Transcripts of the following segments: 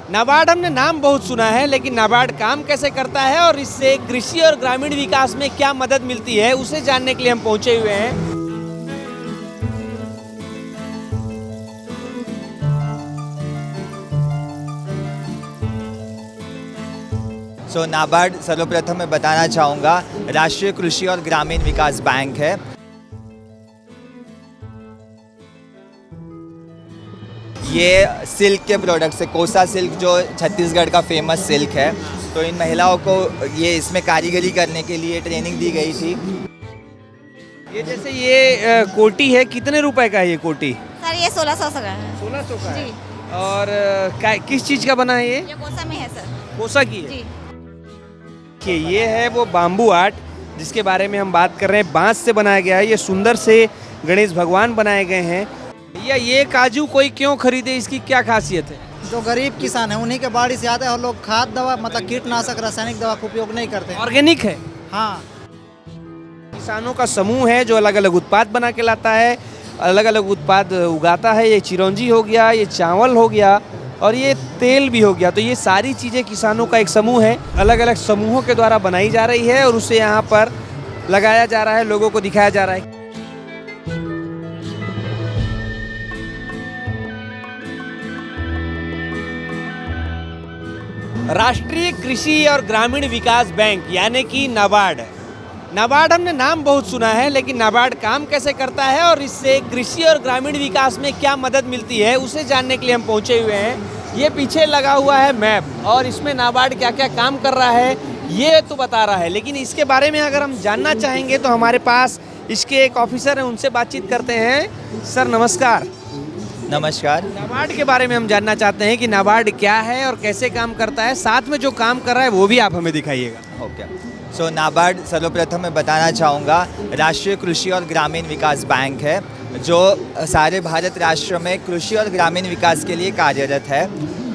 नाबार्ड हमने नाम बहुत सुना है, लेकिन नाबार्ड काम कैसे करता है और इससे कृषि और ग्रामीण विकास में क्या मदद मिलती है, उसे जानने के लिए हम पहुंचे हुए हैं। नाबार्ड सर्वप्रथम मैं बताना चाहूँगा राष्ट्रीय कृषि और ग्रामीण विकास बैंक है। ये सिल्क के प्रोडक्ट्स है, कोसा सिल्क जो छत्तीसगढ़ का फेमस सिल्क है। तो इन महिलाओं को ये इसमें कारीगरी करने के लिए ट्रेनिंग दी गई थी। ये जैसे ये कोटी है, कितने रुपए का है ये कोटी? सर ये 1600 का है। 1600 का है। जी। और किस चीज़ का बना है ये? कोसा में है सर। कोसा की है। जी। कि ये है वो बाम्बू आर्ट जिसके बारे में हम बात कर रहे हैं। बांस से बनाया गया है, ये सुंदर से गणेश भगवान बनाए गए हैं। भैया ये काजू कोई क्यों खरीदे, इसकी क्या खासियत है? जो गरीब किसान है उन्हीं के बाड़ी से आते हैं और लोग खाद दवा मतलब कीटनाशक रासायनिक दवा का उपयोग नहीं करते हैं। ऑर्गेनिक है। हाँ, किसानों का समूह है जो अलग अलग उत्पाद बना के लाता है, अलग अलग उत्पाद उगाता है। ये चिरौंजी हो गया, ये चावल हो गया और ये तेल भी हो गया। तो ये सारी चीज़ें किसानों का एक समूह है, अलग अलग समूहों के द्वारा बनाई जा रही है और उसे यहाँ पर लगाया जा रहा है, लोगों को दिखाया जा रहा है। राष्ट्रीय कृषि और ग्रामीण विकास बैंक यानी कि नाबार्ड। नाबार्ड हमने नाम बहुत सुना है, लेकिन नाबार्ड काम कैसे करता है और इससे कृषि और ग्रामीण विकास में क्या मदद मिलती है, उसे जानने के लिए हम पहुंचे हुए हैं। ये पीछे लगा हुआ है मैप और इसमें नाबार्ड क्या क्या काम कर रहा है ये तो बता रहा है, लेकिन इसके बारे में अगर हम जानना चाहेंगे तो हमारे पास इसके एक ऑफिसर हैं, उनसे बातचीत करते हैं। सर नमस्कार। नमस्कार। नाबार्ड के बारे में हम जानना चाहते हैं कि नाबार्ड क्या है और कैसे काम करता है, साथ में जो काम कर रहा है वो भी आप हमें दिखाइएगा। ओके। नाबार्ड सर्वप्रथम मैं बताना चाहूँगा राष्ट्रीय कृषि और ग्रामीण विकास बैंक है जो सारे भारत राष्ट्र में कृषि और ग्रामीण विकास के लिए कार्यरत है।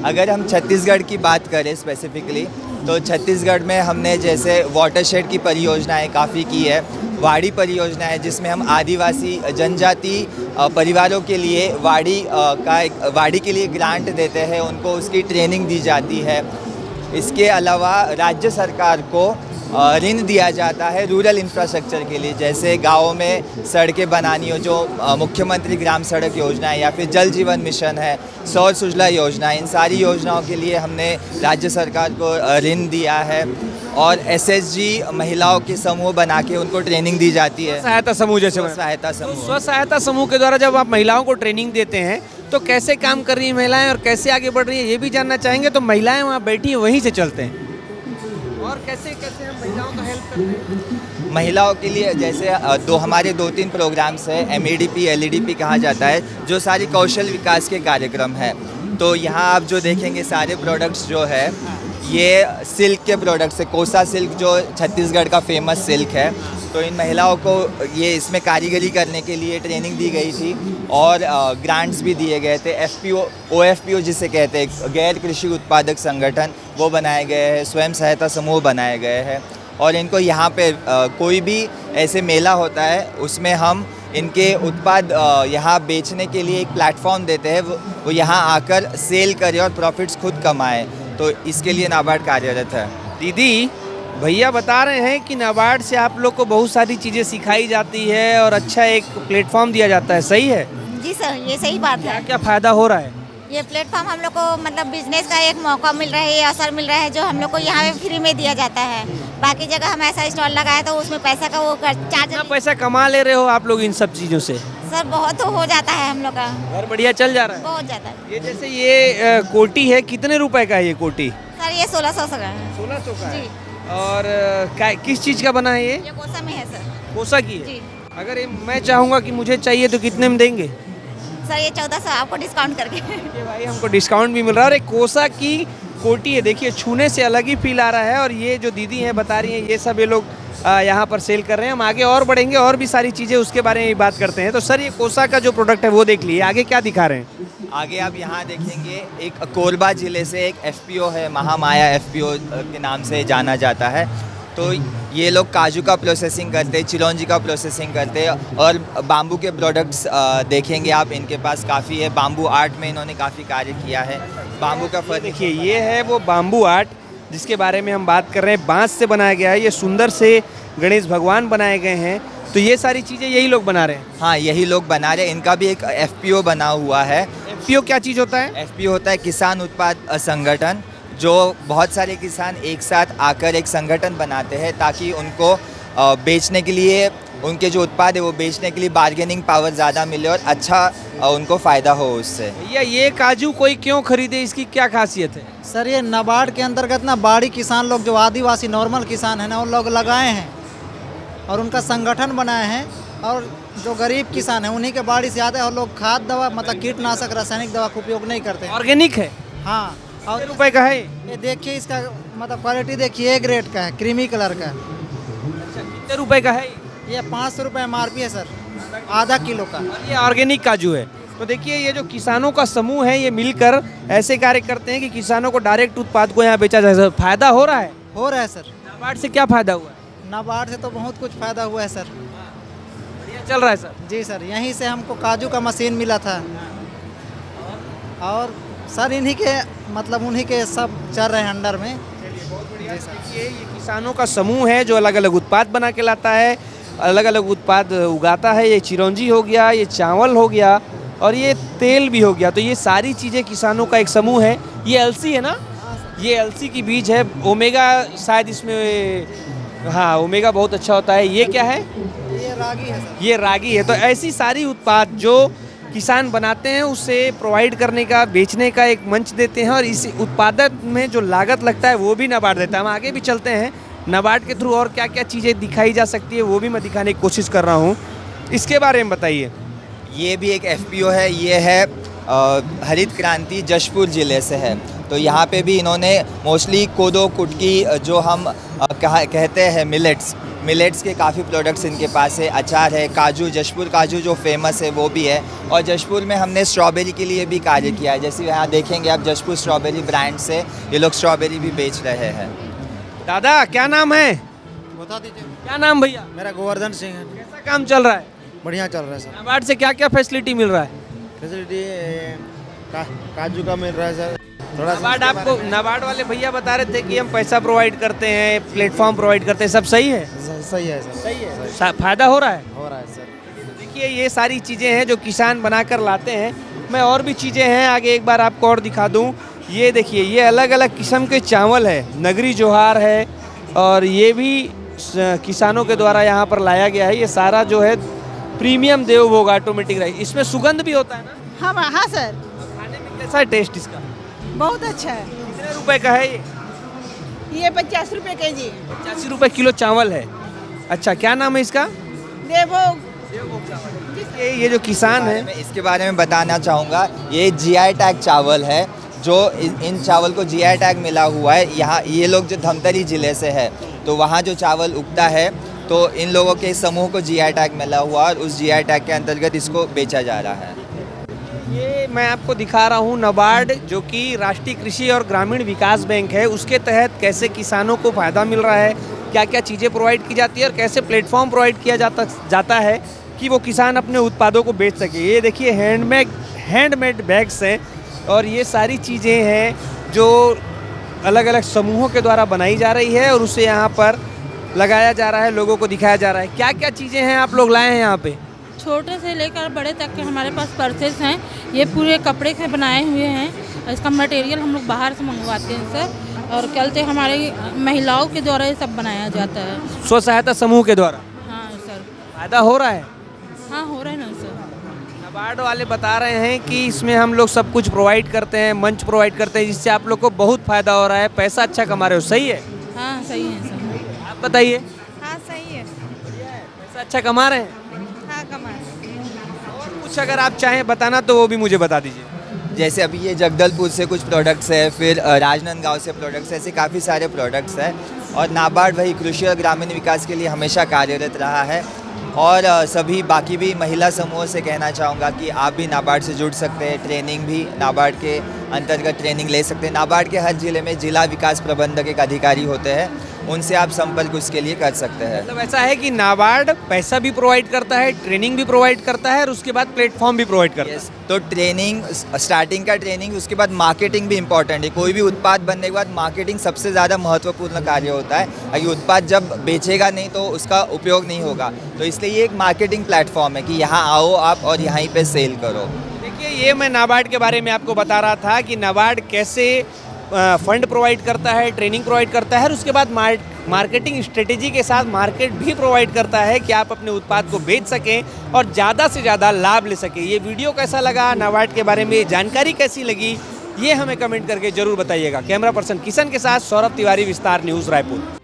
अगर हम छत्तीसगढ़ की बात करें स्पेसिफिकली तो छत्तीसगढ़ में हमने जैसे वाटरशेड की परियोजनाएं काफ़ी की है। वाड़ी परियोजना है जिसमें हम आदिवासी जनजाति परिवारों के लिए वाड़ी के लिए ग्रांट देते हैं, उनको उसकी ट्रेनिंग दी जाती है। इसके अलावा राज्य सरकार को ऋण दिया जाता है रूरल इंफ्रास्ट्रक्चर के लिए, जैसे गाँवों में सड़कें बनानी हो, जो मुख्यमंत्री ग्राम सड़क योजना है या फिर जल जीवन मिशन है, सौर सुजला योजना, इन सारी योजनाओं के लिए हमने राज्य सरकार को ऋण दिया है। और एसएचजी महिलाओं के समूह बना के उनको ट्रेनिंग दी जाती है। सहायता समूह जैसे सहायता समूह। स्व सहायता समूह के द्वारा जब आप महिलाओं को ट्रेनिंग देते हैं तो कैसे काम कर रही हैं महिलाएं और कैसे आगे बढ़ रही हैं ये भी जानना चाहेंगे। तो महिलाएं वहाँ बैठी हैं, वहीं से चलते हैं और कैसे कैसे हम महिलाओं का हेल्प करते हैं। महिलाओं के लिए जैसे हमारे 2-3 प्रोग्राम्स है, MEDP LEDP कहा जाता है, जो सारी कौशल विकास के कार्यक्रम है। तो यहाँ आप जो देखेंगे सारे प्रोडक्ट्स जो है ये सिल्क के प्रोडक्ट्स है, कोसा सिल्क जो छत्तीसगढ़ का फेमस सिल्क है। तो इन महिलाओं को ये इसमें कारीगरी करने के लिए ट्रेनिंग दी गई थी और ग्रांट्स भी दिए गए थे। FPO OFPO जिसे कहते हैं गैर कृषि उत्पादक संगठन, वो बनाए गए हैं, स्वयं सहायता समूह बनाए गए हैं। और इनको यहाँ पे कोई भी ऐसे मेला होता है उसमें हम इनके उत्पाद यहाँ बेचने के लिए एक प्लेटफॉर्म देते हैं, वो यहाँ आकर सेल करें और प्रॉफिट्स खुद कमाएं। तो इसके लिए नाबार्ड कार्यरत है। दीदी भैया बता रहे हैं कि नाबार्ड से आप लोग को बहुत सारी चीज़ें सिखाई जाती है और अच्छा एक प्लेटफॉर्म दिया जाता है, सही है? जी सर ये सही बात है। क्या फ़ायदा हो रहा है? ये प्लेटफॉर्म हम लोग को मतलब बिजनेस का एक मौका मिल रहा है, ये अवसर मिल रहा है जो हम लोग को यहाँ पे फ्री में दिया जाता है। बाकी जगह हम ऐसा स्टॉल लगाए तो उसमें पैसा का वो चार्ज। कितना पैसा कमा ले रहे हो आप लोग इन सब चीज़ों से? सर बहुत हो जाता है हम लोग का, घर बढ़िया चल जा रहा है? बहुत ज़्यादा। ये जैसे ये कोटी है, कितने रुपए का है ये कोटी? सर ये 1600 का है। 1600 का है। जी। और किस चीज़ का बना है ये? ये कोसा में है सर। कोसा की है। जी। अगर मैं चाहूँगा कि मुझे चाहिए तो कितने में देंगे? सर ये 1400 आपको डिस्काउंट करके। ये भाई हमको डिस्काउंट भी मिल रहा है। और एक कोसा की कोटी है, देखिए छूने से अलग ही फील आ रहा है। और ये जो दीदी हैं बता रही हैं ये सब ये लोग यहाँ पर सेल कर रहे हैं। हम आगे और बढ़ेंगे और भी सारी चीज़ें उसके बारे में बात करते हैं। तो सर ये कोसा का जो प्रोडक्ट है वो देख लिए, आगे क्या दिखा रहे हैं? आगे आप यहाँ देखेंगे एक कोरबा जिले से एक FPO है, महामाया FPO के नाम से जाना जाता है। तो ये लोग काजू का प्रोसेसिंग करते, चिरौंजी का प्रोसेसिंग करते और बाम्बू के प्रोडक्ट्स देखेंगे आप, इनके पास काफ़ी है। बाम्बू आर्ट में इन्होंने काफ़ी कार्य किया है। बाम्बू का फर्नीचर देखिए ये है वो बाम्बू आर्ट जिसके बारे में हम बात कर रहे हैं। बांस से बनाया गया है, ये सुंदर से गणेश भगवान बनाए गए हैं। तो ये सारी चीज़ें यही लोग बना रहे हैं। हाँ, यही लोग बना रहे हैं। इनका भी एक FPO बना हुआ है। FPO क्या चीज़ होता है? FPO होता है किसान उत्पाद संगठन, जो बहुत सारे किसान एक साथ आकर एक संगठन बनाते हैं ताकि उनको बेचने के लिए, उनके जो उत्पाद है वो बेचने के लिए बार्गेनिंग पावर ज़्यादा मिले और अच्छा उनको फ़ायदा हो उससे। भैया ये काजू कोई क्यों खरीदे, इसकी क्या खासियत है? सर ये नाबार्ड के अंतर्गत ना बाड़ी किसान लोग, जो आदिवासी नॉर्मल किसान हैं ना, उन लोग लगाए हैं और उनका संगठन बनाए हैं। और जो गरीब किसान हैं उन्हीं के बाड़ी से आते हैं और लोग खाद दवा मतलब कीटनाशक रासायनिक दवा का उपयोग नहीं करते हैं। ऑर्गेनिक है। हाँ, और कितने रुपए का है? ये देखिए इसका मतलब क्वालिटी देखिए, ए ग्रेड का है, क्रीमी कलर का। अच्छा, कितने रुपए का है? ये 500 रुपये MRP है सर, आधा किलो का। ये ऑर्गेनिक काजू है। तो देखिए ये जो किसानों का समूह है ये मिलकर ऐसे कार्य करते हैं कि किसानों को डायरेक्ट उत्पाद को यहाँ बेचा जा सके। फायदा हो रहा है? हो रहा है सर। नाबार्ड से क्या फायदा हुआ है? नाबार्ड से तो बहुत कुछ फ़ायदा हुआ है सर। बढ़िया चल रहा है सर। जी सर, यहीं से हमको काजू का मशीन मिला था और सर इन्हीं के मतलब उन्हीं के सब चल रहे हैं अंडर में। जी सर। ये किसानों का समूह है जो अलग अलग उत्पाद बना के लाता है, अलग अलग उत्पाद उगाता है। ये चिरौंजी हो गया, ये चावल हो गया और ये तेल भी हो गया। तो ये सारी चीज़ें किसानों का एक समूह है। ये अलसी है ना? ये अलसी की बीज है। ओमेगा शायद इसमें, हाँ ओमेगा बहुत अच्छा होता है। ये क्या है? ये रागी है सर। ये रागी है। तो ऐसी सारी उत्पाद जो किसान बनाते हैं उसे प्रोवाइड करने का, बेचने का एक मंच देते हैं और इस उत्पादन में जो लागत लगता है वो भी नाबार्ड देता है। हम आगे भी चलते हैं, नाबार्ड के थ्रू और क्या क्या चीज़ें दिखाई जा सकती है वो भी मैं दिखाने की कोशिश कर रहा हूँ। इसके बारे में बताइए। ये भी एक FPO है। ये है हरित क्रांति जशपुर ज़िले से है। तो यहाँ पे भी इन्होंने मोस्टली कोदो, कुटकी, जो हम कहते हैं मिलेट्स के काफ़ी प्रोडक्ट्स इनके पास है। अचार है, काजू, जशपुर काजू जो फेमस है वो भी है। और जशपुर में हमने स्ट्रॉबेरी के लिए भी कार्य किया है। जैसे यहाँ देखेंगे आप, जशपुर स्ट्रॉबेरी ब्रांड से ये लोग स्ट्रॉबेरी भी बेच रहे हैं। दादा क्या नाम है? बता दीजिए। क्या नाम भैया? मेरा गोवर्धन सिंह है। कैसा काम चल रहा है? बढ़िया चल रहा है सर। नाबार्ड से क्या क्या फैसिलिटी मिल रहा है? फैसिलिटी काजू का मिल रहा है सर। थोड़ा नाबार्ड आपको, नाबार्ड वाले भैया बता रहे थे कि हम पैसा प्रोवाइड करते हैं, प्लेटफॉर्म प्रोवाइड करते हैं, सब सही है? सही है सर। सही है। फायदा हो रहा है? हो रहा है सर। देखिए ये सारी चीज़ें हैं जो किसान बनाकर लाते हैं। मैं और भी चीज़ें हैं आगे एक बार आपको और दिखा दूं। ये देखिए ये अलग अलग किस्म के चावल है, नगरी जोहार है और ये भी किसानों के द्वारा यहाँ पर लाया गया है। ये सारा जो है प्रीमियम देवभोग ऑटोमेटिक राइस। इसमें सुगंध भी होता है ना? हाँ हाँ सर, खाने में कैसा है टेस्ट इसका? बहुत अच्छा है। कितने रुपए का है ये? ये 50 रुपये केजी। 85 रुपये किलो चावल है। अच्छा, क्या नाम है इसका? देवभोग। ये जो किसान है, मैं इसके बारे में बताना चाहूँगा। ये GI टैग चावल है, जो इन चावल को GI टैग मिला हुआ है। यहाँ ये लोग जो धमतरी ज़िले से है, तो वहाँ जो चावल उगता है तो इन लोगों के समूह को GI टैग मिला हुआ और उस GI टैग के अंतर्गत इसको बेचा जा रहा है। ये मैं आपको दिखा रहा हूँ नाबार्ड, जो कि राष्ट्रीय कृषि और ग्रामीण विकास बैंक है, उसके तहत कैसे किसानों को फ़ायदा मिल रहा है, क्या क्या चीज़ें प्रोवाइड की जाती है और कैसे प्लेटफॉर्म प्रोवाइड किया जाता है कि वो किसान अपने उत्पादों को बेच सके। ये देखिए हैंडमेड बैग्स हैं और ये सारी चीज़ें हैं जो अलग अलग समूहों के द्वारा बनाई जा रही है और उसे यहाँ पर लगाया जा रहा है, लोगों को दिखाया जा रहा है। क्या क्या चीज़ें हैं आप लोग लाए हैं यहाँ पे? छोटे से लेकर बड़े तक के हमारे पास पर्सेस हैं। ये पूरे कपड़े से बनाए हुए हैं और इसका मटेरियल हम लोग बाहर से मंगवाते हैं सर, और चलते हमारी महिलाओं के द्वारा ये सब बनाया जाता है। स्व सहायता समूह के द्वारा? हाँ सर। फ़ायदा हो रहा है? हाँ हो रहा है ना सर। नाबार्ड वाले बता रहे हैं कि इसमें हम लोग सब कुछ प्रोवाइड करते हैं, मंच प्रोवाइड करते हैं, जिससे आप लोग को बहुत फ़ायदा हो रहा है, पैसा अच्छा कमा रहे हो। सही है? हाँ सही है सर। आप बताइए। हाँ सही है। पैसा अच्छा कमा रहे हैं? हाँ कमा। और कुछ अगर आप चाहें बताना तो वो भी मुझे बता दीजिए। जैसे अभी ये जगदलपुर से कुछ प्रोडक्ट्स है, फिर राजनांदगांव से प्रोडक्ट्स है, ऐसे काफ़ी सारे प्रोडक्ट्स हैं। और नाबार्ड वही कृषि और ग्रामीण विकास के लिए हमेशा कार्यरत रहा है। और सभी बाकी भी महिला समूह से कहना चाहूँगा कि आप भी नाबार्ड से जुड़ सकते हैं। ट्रेनिंग भी नाबार्ड के अंतर्गत ट्रेनिंग ले सकते हैं। नाबार्ड के हर ज़िले में जिला विकास प्रबंधक एक अधिकारी होते हैं, उनसे आप संपर्क उसके लिए कर सकते हैं। मतलब ऐसा है कि नाबार्ड पैसा भी प्रोवाइड करता है, ट्रेनिंग भी प्रोवाइड करता है और उसके बाद प्लेटफॉर्म भी प्रोवाइड करता है। तो ट्रेनिंग, स्टार्टिंग का ट्रेनिंग, उसके बाद मार्केटिंग भी इम्पॉर्टेंट है। कोई भी उत्पाद बनने के बाद मार्केटिंग सबसे ज़्यादा महत्वपूर्ण कार्य होता है। अगर उत्पाद जब बेचेगा नहीं तो उसका उपयोग नहीं होगा, तो इसलिए ये एक मार्केटिंग प्लेटफॉर्म है कि यहाँ आओ आप और यहीं पे सेल करो। देखिए, ये मैं नाबार्ड के बारे में आपको बता रहा था कि नाबार्ड कैसे फंड प्रोवाइड करता है, ट्रेनिंग प्रोवाइड करता है और उसके बाद मार्केटिंग स्ट्रेटेजी के साथ मार्केट भी प्रोवाइड करता है कि आप अपने उत्पाद को बेच सकें और ज़्यादा से ज़्यादा लाभ ले सकें। ये वीडियो कैसा लगा, नाबार्ड के बारे में जानकारी कैसी लगी, ये हमें कमेंट करके ज़रूर बताइएगा। कैमरा पर्सन किशन के साथ सौरभ तिवारी, विस्तार न्यूज़, रायपुर।